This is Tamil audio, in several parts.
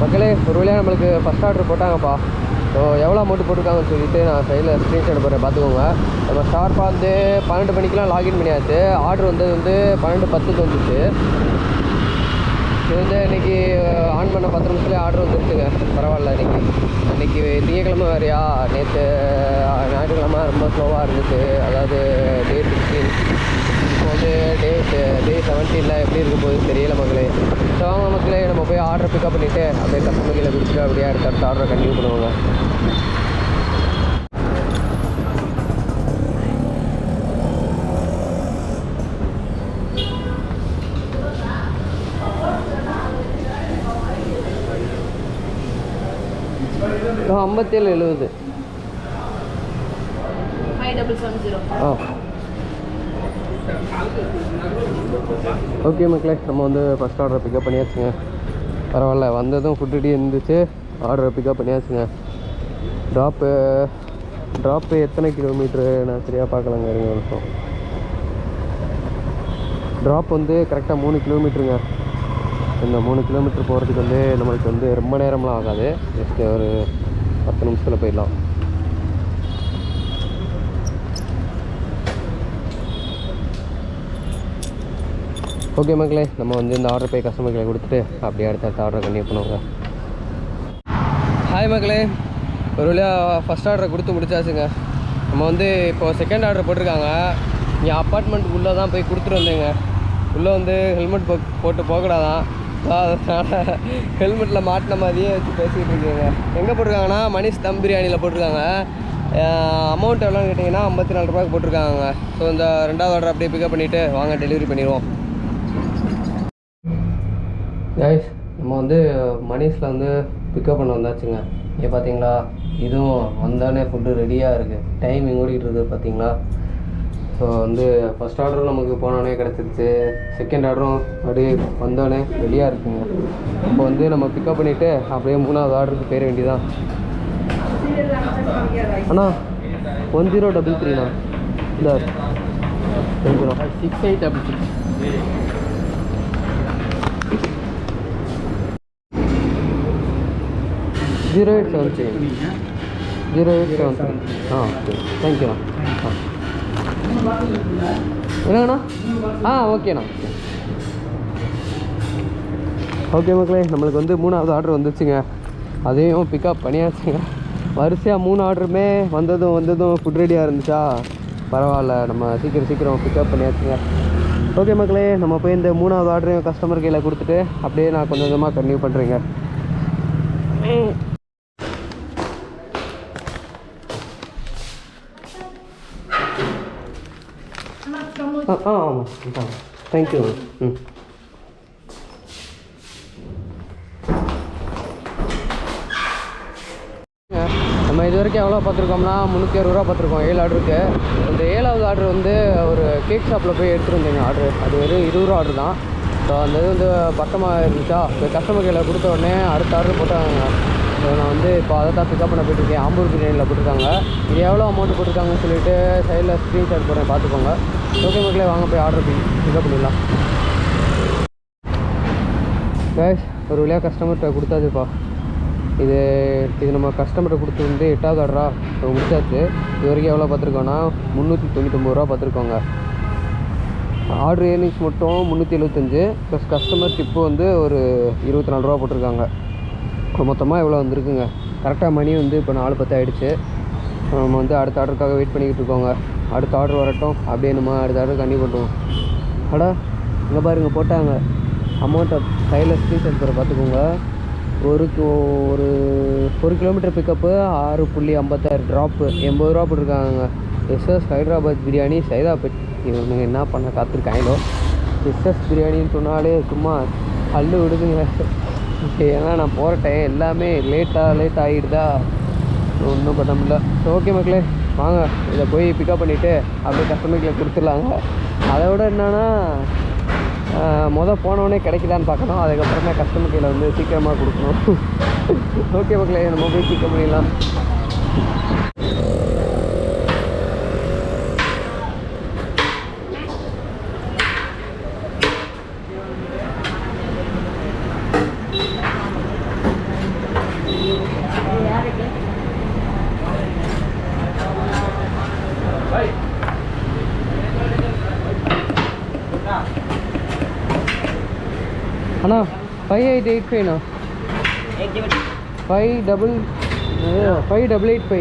மக்களே ஒரு வழியாக நம்மளுக்கு ஃபஸ்ட் ஆர்டர் போட்டாங்கப்பா. ஸோ எவ்வளோ அமௌண்ட் போட்டிருக்காங்கன்னு சொல்லிட்டு நான் சைடில் ஸ்க்ரீன்ஷாட் போகிறேன், பார்த்துக்கோங்க. நம்ம ஷார்ப்பாக வந்து 12 மணிக்கெலாம் லாகின் பண்ணியாச்சு. ஆர்டர் வந்து 12:10 வந்துச்சு. இது வந்து இன்றைக்கி ஆன் பண்ண 10 நிமிஷத்துலேயே ஆர்டர் வந்துருச்சுங்க. பரவாயில்ல. இன்றைக்கி திங்கக்கிழமை வேறையா, நேற்று ஞாயிற்றுக்கிழமை ரொம்ப ஸ்லோவாக இருந்துச்சு. அதாவது டே 16, இப்போ வந்து டே 17 எப்படி இருக்க போகுது தெரியல மக்களே. ஸோ வாங்க மக்களே, நம்ம போய் ஆர்டர் பிக்கப் பண்ணிவிட்டு அப்படியே கஸ்டமர் கீழே கொடுத்துட்டு அப்படியே அடுத்த ஆர்டரை கண்டினியூ பண்ணுவாங்க. $57.70. ஓகே மக்களே, நம்ம வந்து ஃபஸ்ட் ஆர்டரை பிக்கப் பண்ணியாச்சுங்க. பரவாயில்ல, வந்ததும் ஃபுட் ரெடி இருந்துச்சு. ஆர்டரை பிக்கப் பண்ணியாச்சுங்க. ட்ராப்பு எத்தனை கிலோமீட்ரு நான் சரியாக பார்க்கலாங்க. இருங்க நிமிஷம். ட்ராப் வந்து கரெக்டாக 3 கிலோமீட்டருங்க. இந்த 3 கிலோமீட்டர் போகிறதுக்கு வந்து நம்மளுக்கு வந்து ரொம்ப நேரம்லாம் ஆகாது. ஜஸ்ட்டு ஒரு 10 நிமிஷத்தில் போயிடலாம். ஓகே மக்களே, நம்ம வந்து இந்த ஆர்டர் போய் கஸ்டமர்களை கொடுத்துட்டு அப்படியே அடுத்த ஆர்டரை கண்டினியூ பண்ணுவாங்க. ஹாய் மக்களே, ஒரு வழியாக ஃபஸ்ட் ஆர்டரை கொடுத்து முடிச்சாச்சுங்க. நம்ம வந்து இப்போது செகண்ட் ஆர்டர் போட்டிருக்காங்க. இங்கே அப்பார்ட்மெண்ட்டுக்குள்ளே தான் போய் கொடுத்துட்டு வந்தேங்க. உள்ளே வந்து ஹெல்மெட் போட்டு போகக்கூடாதான். அதனால் ஹெல்மெட்டில் மாட்டின மாதிரியே வச்சு பேசிகிட்டு இருக்கீங்க. எங்கே போட்டிருக்காங்கன்னா மணிஷ் தம் பிரியாணியில் போட்டிருக்காங்க. அமௌண்ட் எவ்வளோன்னு கேட்டிங்கன்னா $54 போட்டிருக்காங்க. ஸோ இந்த 2வது ஆர்டர் அப்படியே பிக்கப் பண்ணிவிட்டு வாங்க டெலிவரி பண்ணிடுவோம். கைஸ், நம்ம வந்து மணிஷில் வந்து பிக்கப் பண்ண வந்தாச்சுங்க. இங்கே பார்த்தீங்களா, இதுவும் வந்தோடனே ஃபுட்டு ரெடியாக இருக்குது. டைமிங் ஓடிக்கிட்டு இருக்குது பார்த்தீங்களா. ஸோ வந்து ஃபஸ்ட் ஆர்டரும் நமக்கு போனோடனே கிடச்சிருச்சு. செகண்ட் ஆர்டரும் அப்படியே வந்தோடனே ரெடியாக இருக்குங்க. இப்போ வந்து நம்ம பிக்கப் பண்ணிவிட்டு அப்படியே 3வது ஆர்டருக்கு போயிட வேண்டியதான். அண்ணா 1033ண்ணா. இல்லை 6866 0873 0873. ஓகே, தேங்க்யூண்ணா. என்னங்கண்ணா? ஓகேண்ணா. ஓகே மக்களே, நம்மளுக்கு வந்து 3வது ஆர்டர் வந்துச்சுங்க. அதையும் பிக்கப் பண்ணியாச்சுங்க. வரிசையாக 3 ஆர்டருமே வந்ததும் ஃபுட் ரெடியாக இருந்துச்சா. பரவாயில்ல, நம்ம சீக்கிரம் பிக்கப் பண்ணியாச்சுங்க. ஓகே மக்களே, நம்ம போய் இந்த 3வது ஆர்டரையும் கஸ்டமர் கையில் கொடுத்துட்டு அப்படியே நான் கொஞ்சம் கொஞ்சமாக கன்டினியூ பண்ணுறேங்க. ஆமாம், தேங்க்யூ. நம்ம இது வரைக்கும் எவ்வளோ பார்த்துருக்கோம்னா $360 பார்த்துருக்கோம் 7 ஆர்டருக்கு. இந்த 7வது ஆர்டர் வந்து ஒரு கேக் ஷாப்பில் போய் எடுத்துகிட்டு வந்தீங்க ஆர்டர். அது வெறும் $20 ஆர்டர் தான். ஸோ அந்த இது வந்து பக்கமாக இருந்துச்சா. இப்போ கஸ்டமர் கையில் கொடுத்த உடனே அடுத்த ஆர்டர் போட்டாங்க. ஸோ நான் வந்து இப்போ அதை தான் பிக்கப் பண்ண போயிட்டுருக்கேன். ஆம்பூர் பிரியாணியில் போட்டிருக்காங்க. இது எவ்வளோ அமௌண்ட் போட்டிருக்காங்கன்னு சொல்லிட்டு சைடில் ஸ்க்ரீன்ஷாட் போடுறேன், பார்த்துக்கோங்க. ஓகே மக்களே, வாங்க போய் ஆர்டர் பிக்கப் பண்ணிடலாம். கைஸ், ஒரு வழியாக கஸ்டமர்கிட்ட கொடுத்தாச்சுப்பா. இது நம்ம கஸ்டமர்கிட்ட கொடுத்து வந்து 8வது ஆர்டரா. ஸோ முடிச்சாச்சு. இது வரைக்கும் எவ்வளோ பார்த்துருக்கோன்னா $399 பார்த்துருக்கோங்க. ஆர்டர் ஏர்னிங்ஸ் மட்டும் 375 ப்ளஸ் கஸ்டமர் டிப்பு வந்து ஒரு $24 போட்டிருக்காங்க. மொத்தமாக எவ்வளோ வந்திருக்குங்க. கரெக்டாக மணி வந்து இப்போ 4:10 ஆகிடுச்சு. நம்ம வந்து அடுத்த ஆர்டருக்காக வெயிட் பண்ணிக்கிட்டு இருக்கோங்க. அடுத்த ஆர்டர் வரட்டும், அப்படியே நம்ம அடுத்த ஆர்டர் கண்டிப்பாக பண்ணுவோம். இங்கே பாருங்க, போட்டாங்க அமௌண்ட்டை கையில் ஸ்க்ரீன்ஷாட் போகிற பார்த்துக்கோங்க. ஒரு கிலோமீட்டர் பிக்கப்பு 6.56 ட்ராப்பு $80 போட்டிருக்காங்க. எஸ்எஸ் ஹைதராபாத் பிரியாணி சைதாப்பேட். இவனுங்க என்ன பண்ண காத்திருக்காங்களோ. எஸ்எஸ் பிரியாணின்னு சொன்னாலே சும்மா அள்ளு விடுதுங்க. ஏன்னா நான் போகிற டைம் எல்லாமே லேட் ஆகிடுதா, ஒன்றும் பண்ண முடியல. ஓகே மக்களே, வாங்க இதை போய் பிக்கப் பண்ணிவிட்டு அப்படியே கஸ்டமர்களை கொடுத்துடலாங்க. அதை விட என்னென்னா போனோடனே கிடைக்குதான்னு பார்க்கணும். அதுக்கப்புறம் தான் கஸ்டமர் கையில் வந்து சீக்கிரமாக கொடுக்கணும். ஓகே மக்களே, நம்ம போய் பிக்கப் பண்ணிடலாம். அண்ணா 5885ண்ணா 5885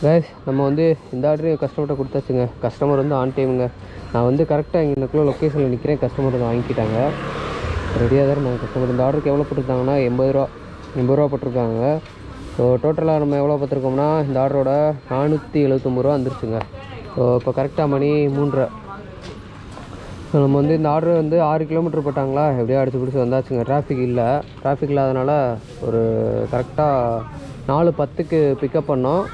கைஸ் நம்ம வந்து இந்த ஆர்டரையும் கஸ்டமர்கிட்ட கொடுத்தாச்சுங்க. கஸ்டமர் வந்து ஆன் டைமுங்க. நான் வந்து கரெக்டாக இங்கே இந்த லொக்கேஷனில் நிற்கிறேன். கஸ்டமர் வந்து வாங்கிக்கிட்டாங்க. ரெடியாக தான் இருந்தாங்க கஸ்டமர். இந்த ஆர்டருக்கு எவ்வளோ போட்டிருக்காங்கன்னா 80 ரூபா போட்டிருக்காங்க. ஸோ டோட்டலாக நம்ம எவ்வளோ பார்த்துருக்கோம்னா இந்த ஆர்டரோட 479 ரூபா வந்துருச்சுங்க. ஸோ இப்போ கரெக்டாக மணி 3:30. ஸோ நம்ம வந்து இந்த ஆர்டர் வந்து 6 கிலோமீட்டர் போட்டாங்களா, எப்படியோ அடிச்சு பிடிச்சி வந்தாச்சுங்க. டிராஃபிக் இல்லாதனால ஒரு கரெக்டாக 4:10க்கு பிக்கப் பண்ணோம்.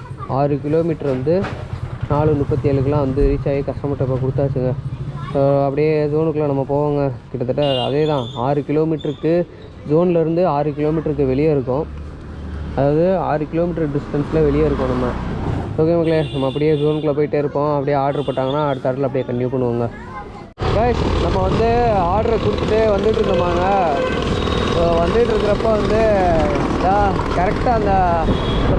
6 கிலோமீட்டர் வந்து 4:37க்குலாம் வந்து ரீச் ஆகி கஸ்டமர்கிட்ட இப்போ கொடுத்தாச்சுங்க. அப்படியே ஜோனுக்குள்ளே நம்ம போவோங்க. கிட்டத்தட்ட அதே தான் 6 கிலோமீட்டருக்கு ஜோன்லேருந்து 6 கிலோமீட்டருக்கு வெளியே இருக்கும். அதாவது 6 கிலோமீட்டர் டிஸ்டன்ஸில் வெளியே இருக்கும் நம்ம. ஓகே மக்களே, நம்ம அப்படியே ஜோனுக்குள்ளே போயிட்டே இருப்போம். அப்படியே ஆர்டர் போட்டாங்கன்னா அடுத்த ஆர்டரில் அப்படியே கன்டினியூ பண்ணுவோங்க. கைஸ் நம்ம வந்து ஆர்டரை கொடுத்துட்டு வந்துட்டு இருந்தோமாங்க. வந்துட்டு இருக்கிறப்ப வந்து கரெக்டாக அந்த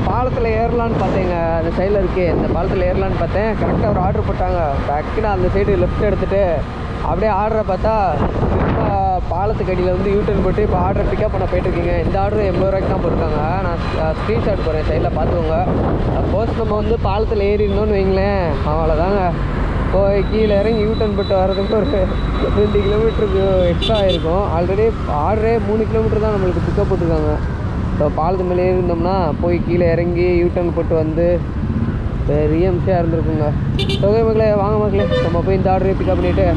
பாலத்தில் ஏறலான்னு பார்த்தேங்க. அந்த சைடில் இருக்கே இந்த பாலத்தில் ஏறலான்னு பார்த்தேன். கரெக்டாக ஒரு ஆர்டர் போட்டாங்க. டக்குன்னு அந்த சைடு லெஃப்ட் எடுத்துகிட்டு அப்படியே ஆர்டரை பார்த்தா இப்போ பாலத்துக்கு அடியில் வந்து யூட்டர்ன் போட்டு இப்போ ஆர்டரை பிக்கப் பண்ண போயிட்டுருக்கீங்க. இந்த ஆர்டர் 80 ரூபாய்க்கு தான் போட்டிருக்காங்க. நான் ஸ்க்ரீன்ஷாட் போகிறேன், சைடில் பார்த்துக்கோங்க. சப்போஸ் நம்ம வந்து பாலத்தில் ஏறி இருந்தோன்னு வைங்களேன், அவ்வளோதாங்க. போய் கீழே இறங்கி யூட்டர்ன் போட்டு வர்றதுக்கு ஒரு 20 கிலோமீட்டருக்கு எக்ஸ்ட்ரா ஆகிருக்கும். ஆல்ரெடி ஆர்டரே 3 கிலோமீட்டர் தான் நம்மளுக்கு பிக்கப் போட்டிருக்காங்க. ஸோ பாலத்து மேலே இருந்தோம்னா போய் கீழே இறங்கி யூட்டர்ன் போட்டு வந்து பெரிய விஷயம் இருந்திருக்குங்க. ஓகே மக்களே, வாங்க மக்களே, நம்ம போய் இந்த ஆர்டரையும் பிக்கப் பண்ணிவிட்டு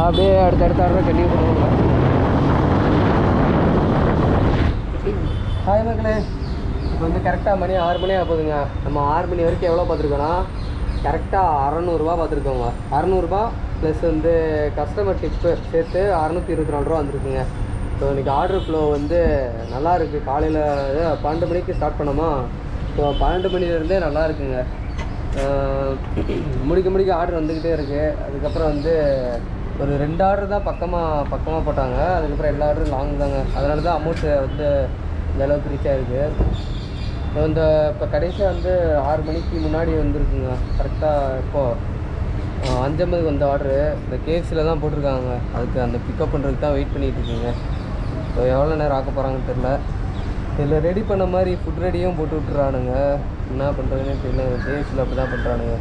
அப்படியே அடுத்த ஆர்டரை கண்டினியூ பண்ணுவோங்க. ஹாய் மக்களே, இப்போ வந்து கரெக்டாக மணி 6 மணி ஆகுதுங்க. நம்ம 6 மணி வரைக்கும் எவ்வளோ பார்த்துருக்கோன்னா கரெக்டாக 600 ரூபா பார்த்துருக்கோங்க. 600 ரூபா ப்ளஸ் வந்து கஸ்டமர் டிப்பு சேர்த்து 624 ரூபா வந்துருக்குங்க. ஸோ இன்றைக்கி ஆர்டர் ஃப்ளோ வந்து நல்லா இருக்குது. காலையில் 12 மணிக்கு ஸ்டார்ட் பண்ணோமா, ஸோ 12 மணிலேருந்தே நல்லா இருக்குங்க. முடிக்க ஆர்டர் வந்துக்கிட்டே இருக்குது. அதுக்கப்புறம் வந்து ஒரு 2 ஆர்டர் தான் பக்கமாக போட்டாங்க. அதுக்கப்புறம் எல்லா ஆர்டரும் லாங் தாங்க. அதனால தான் அமௌண்ட்டு வந்து இந்த அளவுக்கு ரீச் ஆகிருக்கு. இந்த இப்போ கடைசியாக வந்து 6 மணிக்கு முன்னாடி வந்துருக்குங்க. கரெக்டாக இப்போது 5:50க்கு வந்த ஆர்டரு இந்த கேஎஃப்சியில் தான் போட்டிருக்காங்க. அதுக்கு அந்த பிக்கப் பண்ணுறதுக்கு தான் வெயிட் பண்ணிகிட்ருக்கீங்க. ஸோ எவ்வளோ நேரம் ஆக்க போகிறாங்கன்னு தெரில. இதில் ரெடி பண்ண மாதிரி ஃபுட் ரெடியும் போட்டு விட்டுறானுங்க. என்ன பண்ணுறதுன்னு தெரியல. கேஎஃப்சியில் அப்படி தான் பண்ணுறானுங்க.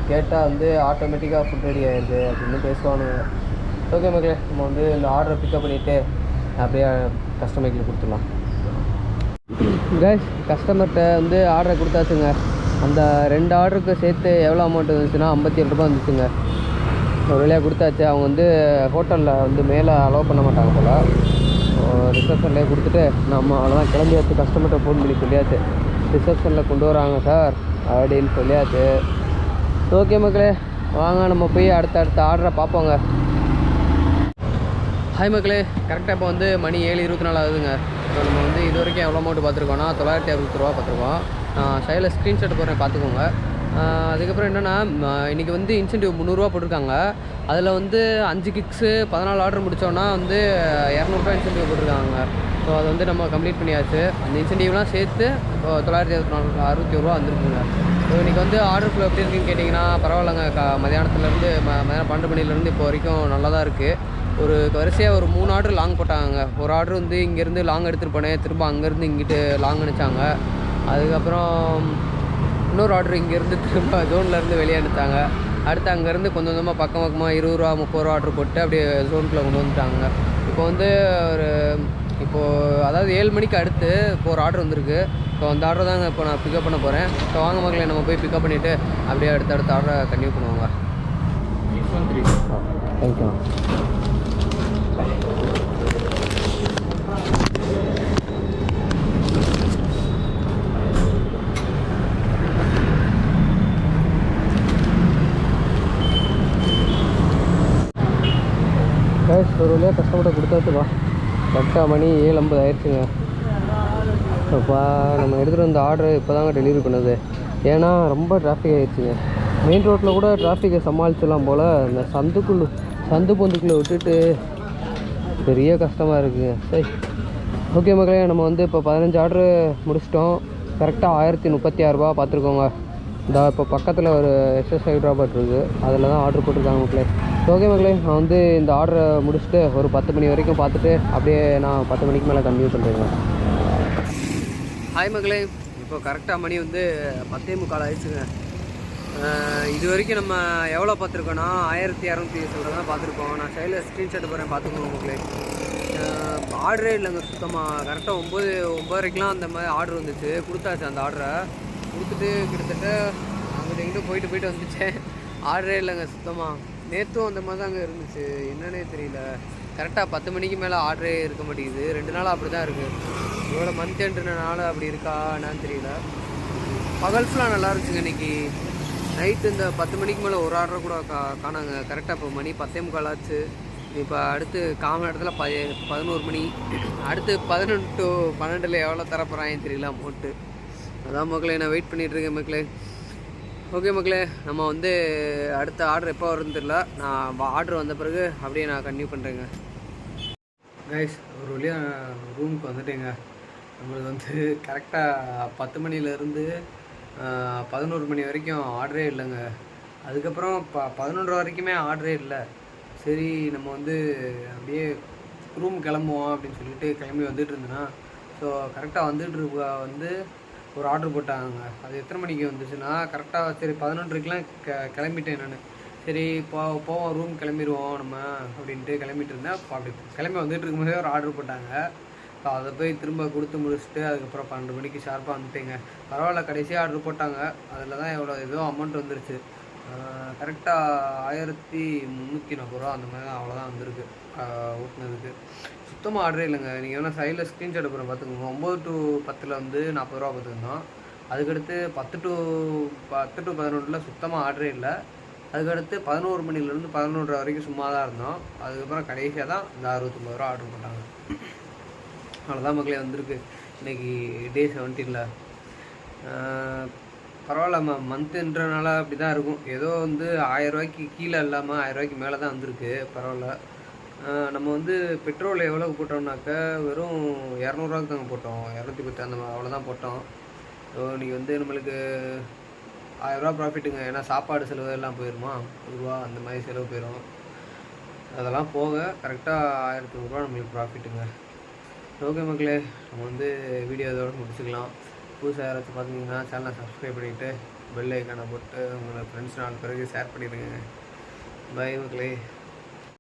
கேட்டால் வந்து ஆட்டோமேட்டிக்காக ஃபுட் ரெடி ஆகிடுது அப்படின்னு பேசுவானுங்க. ஓகே மக்களே, நம்ம வந்து இந்த ஆர்டரை பிக்கப் பண்ணிவிட்டு அப்படியே கஸ்டமருக்கு கொடுத்துடலாம். கைஸ், கஸ்டமர்கிட்ட வந்து ஆர்டரை கொடுத்தாச்சுங்க. அந்த 2 ஆர்டருக்கு சேர்த்து எவ்வளோ அமௌண்ட் வந்துச்சுன்னா 57 ரூபா வந்துச்சுங்க. ஒரு வழியாக கொடுத்தாச்சு. அவங்க வந்து ஹோட்டலில் வந்து மேலே அலோவ் பண்ண மாட்டாங்க போல். ரிசப்ஷன்லேயே கொடுத்துட்டு நம்ம அவ்வளோதான் கிளம்பியாச்சு. கஸ்டமர்கிட்ட ஃபோன் பண்ணி சொல்லியாச்சு, ரிசப்ஷனில் கொண்டு வராங்க சார் அப்படின்னு சொல்லியாச்சு. ஓகே மக்களே, வாங்க நம்ம போய் அடுத்த ஆர்டரை பார்ப்போங்க. ஹாய் மக்களே, கரெக்டாக இப்போ வந்து மணி 7:24 ஆகுதுங்க. ஸோ நம்ம வந்து இது வரைக்கும் எவ்வளோ அமௌண்ட் பார்த்துருக்கோன்னா 960 ரூபா பார்த்துருக்கோம். சைடில் ஸ்க்ரீன்ஷாட் போடுறேன் பார்த்துக்கோங்க. அதுக்கப்புறம் என்னென்னா இன்றைக்கி வந்து இன்சென்டிவ் 300 ரூபா போட்டிருக்காங்க. அதில் வந்து 5 கிக்ஸு 14 ஆர்டர் முடித்தோன்னா வந்து 200 ரூபா இன்சென்டிவ் போட்டிருக்காங்க. ஸோ அதை வந்து நம்ம கம்ப்ளீட் பண்ணியாச்சு. அந்த இன்சென்டிவ்லாம் சேர்த்து இப்போ 960 ரூபா வந்துருக்குங்க. ஸோ இன்றைக்கி வந்து ஆர்டர் ஃப்ளோ எப்படி இருக்குன்னு கேட்டிங்கன்னா பரவாயில்லைங்க. மதியானத்துலேருந்து மதியானம் 12 மணிலேருந்து இப்போ வரைக்கும் நல்லா தான் இருக்குது. ஒரு வரிசையாக ஒரு 3 ஆர்டர் லாங் போட்டாங்க. ஒரு ஆர்டர் வந்து இங்கேருந்து லாங் எடுத்துகிட்டு போனேன், திரும்ப அங்கேருந்து இங்கிட்டு லாங் அனுப்பிச்சாங்க. அதுக்கப்புறம் இன்னொரு ஆர்டர் இங்கேருந்து திரும்ப ஜோன்லேருந்து வெளியே அனுப்பிச்சாங்க. அடுத்து அங்கேருந்து கொஞ்சம் கொஞ்சமாக பக்கமாக 20 ரூபா 30 ரூபா ஆர்டர் போட்டு அப்படியே ஜோனுக்குள்ளே கொண்டு வந்துட்டாங்க. இப்போ வந்து அதாவது 7 மணிக்கு அடுத்து இப்போ ஒரு ஆர்டர் வந்திருக்கு. ஸோ அந்த ஆர்டர் தாங்க இப்போ நான் பிக்கப் பண்ண போகிறேன். ஸோ வாங்க மக்களே, நம்ம போய் பிக்கப் பண்ணிவிட்டு அப்படியே அடுத்த ஆர்டரை கன்டினியூ பண்ணுவாங்க. தேங்க்யூ. ஒரு வழியாக கஸ்டமர்கிட்ட கொடுத்தாச்சுப்பா. கரெக்டாக மணி 7:50 ஆயிடுச்சுங்க. இப்போ நம்ம எடுத்துகிட்டு வந்த ஆர்டர் இப்போ தாங்க டெலிவரி பண்ணுது. ஏன்னா ரொம்ப டிராஃபிக் ஆகிடுச்சுங்க. மெயின் ரோட்டில் கூட டிராஃபிக்கை சமாளிச்சிடலாம் போல், இந்த சந்து பொந்துக்குள்ளே விட்டுட்டு பெரிய கஷ்டமாக இருக்குங்க. சரி, ஓகே மக்களே, நம்ம வந்து இப்போ 15 ஆர்டரு முடிச்சிட்டோம். கரெக்டாக 1036 ரூபா பார்த்துருக்கோங்க. இந்த இப்போ பக்கத்தில் ஒரு எஸ்எஸ் ஹைட்ராபாத் இருக்குது, அதில் தான் ஆர்டர் போட்டிருக்காங்க மக்களே. ஓகே மக்களே, நான் வந்து இந்த ஆர்டரை முடிச்சுட்டு ஒரு 10 மணி வரைக்கும் பார்த்துட்டு அப்படியே நான் 10 மணிக்கு மேலே கன்டினியூ பண்ணுறேங்க. ஹாய் மக்களே, இப்போ கரெக்டாக மணி வந்து 10:45 ஆயிடுச்சுங்க. இது வரைக்கும் நம்ம எவ்வளோ பார்த்துருக்கோன்னா 1200 சொல்கிறதான் பார்த்துருக்கோம். நான் சைடில் ஸ்க்ரீன்ஷாட் போகிறேன், பார்த்துக்கோங்க மக்களே. ஆர்டரே இல்லைங்க சுத்தமாக. கரெக்டாக 9:30க்கெலாம் அந்த மாதிரி ஆர்டர் வந்துச்சு. கொடுத்தாச்சு, அந்த ஆர்டரை கொடுத்துட்டு கிட்டத்தட்ட அங்கே எங்கிட்ட போயிட்டு வந்துச்சேன். ஆர்டரே இல்லைங்க சுத்தமாக. நேற்றும் அந்த மாதிரி தாங்க இருந்துச்சு, என்னன்னே தெரியல. கரெக்டாக 10 மணிக்கு மேலே ஆர்டரே இருக்க மாட்டேங்குது. 2 நாள் அப்படி தான் இருக்குது. இதோட மந்த் எண்டுனால அப்படி இருக்கா என்னன்னு தெரியல. பகல் ஃபுல்லாக நல்லா இருந்துச்சுங்க. இன்றைக்கி நைட்டு இந்த 10 மணிக்கு மேலே ஒரு ஆர்டர் கூட காணாங்க. கரெக்டாக இப்போ மணி 10:45 ஆச்சு. இப்போ அடுத்து காமன் இடத்துல 11 மணி. அடுத்து 11 to 12 எவ்வளோ தரப்போகிறான்னு தெரியல அமௌண்ட்டு. அதான் மக்களே, நான் வெயிட் பண்ணிகிட்ருக்கேன் மக்களே. ஓகே மக்களே, நம்ம வந்து அடுத்த ஆர்டர் எப்போ வருதுன்னு தெரியல. நான் ஆர்டர் வந்த பிறகு அப்படியே நான் கன்டினியூ பண்ணுறேங்க. கைஸ், ஒரு வழியாக ரூமுக்கு வந்துட்டேங்க. நம்மளுக்கு வந்து கரெக்டாக 10 மணிலேருந்து 11 மணி வரைக்கும் ஆர்டரே இல்லைங்க. அதுக்கப்புறம் 11 வரைக்குமே ஆர்டரே இல்லை. சரி, நம்ம வந்து அப்படியே ரூம் கிளம்புவோம் அப்படின்னு சொல்லிட்டு கிளம்பி வந்துட்டு இருந்தேன்னா, ஸோ கரெக்டாக வந்துட்டு வந்து ஒரு ஆர்டர் போட்டாங்க. அது எத்தனை மணிக்கு வந்துச்சுன்னா கரெக்டாக சரி 11:30க்கெலாம் கிளம்பிட்டேன் நான். சரி போவோம், ரூம் கிளம்பிடுவோம் நம்ம அப்படின்ட்டு கிளம்பிட்டு இருந்தேன். அப்படி கிளம்பி வந்துட்டு இருக்கும்போதே ஒரு ஆர்டர் போட்டாங்க. ஸோ அதை போய் திரும்ப கொடுத்து முடிச்சுட்டு அதுக்கப்புறம் 12 மணிக்கு ஷார்ப்பாக வந்துட்டேங்க. பரவாயில்ல, கடைசியாக ஆர்டர் போட்டாங்க. அதில் தான் ஏதோ அமௌண்ட் வந்துருச்சு. கரெக்டாக 1340 ரூபா அந்த மாதிரி தான், அவ்வளோதான் வந்திருக்கு ஊட்டினதுக்கு. சுத்தமாக ஆர்டரே இல்லைங்க. நீங்கள் வேணால் சைடில் ஸ்க்ரீன்ஷாட் அப்புறம் பார்த்துக்கோங்க. 9 to 10 வந்து 40 ரூபா பார்த்துருந்தோம். அதுக்கடுத்து 10 to 11 சுத்தமாக ஆர்டரே இல்லை. அதுக்கடுத்து 11 மணிலேருந்து 11:30 வரைக்கும் சும்மா தான் இருந்தோம். அதுக்கப்புறம் கடைசியாக தான் இந்த 69 ரூபா ஆர்டர் போட்டாங்க. அவ்வளோதான் மக்களே வந்திருக்கு இன்றைக்கி டே 17ல். பரவாயில்ல, மந்த்துன்றனால அப்படி தான் இருக்கும். ஏதோ வந்து 1000 ரூபாய்க்கு கீழே இல்லாமல் 1000 ரூபாய்க்கு மேலே தான் வந்திருக்கு. பரவாயில்ல. நம்ம வந்து பெட்ரோல் எவ்வளோக்கு போட்டோம்னாக்க வெறும் 200 தாங்க போட்டோம். 210 அந்த அவ்வளோதான் போட்டோம். ஸோ இன்றைக்கி வந்து நம்மளுக்கு 1000 ரூபா ப்ராஃபிட்டுங்க. ஏன்னா சாப்பாடு செலவு எல்லாம் போயிடுமா, ரூபா அந்த மாதிரி செலவு போயிடும். அதெல்லாம் போக கரெக்டாக 1200 ரூபா நம்மளுக்கு ப்ராஃபிட்டுங்க. ஓகே மக்களே, நம்ம வந்து வீடியோ இதோட முடிச்சுக்கலாம். புதுசாக யாராச்சும் பார்த்தீங்கன்னா சேனலை சப்ஸ்கிரைப் பண்ணிவிட்டு பெல் ஐக்கானை போட்டு உங்களை ஃப்ரெண்ட்ஸ் 4 பேருக்கு ஷேர் பண்ணிடுங்க. பை மக்களே.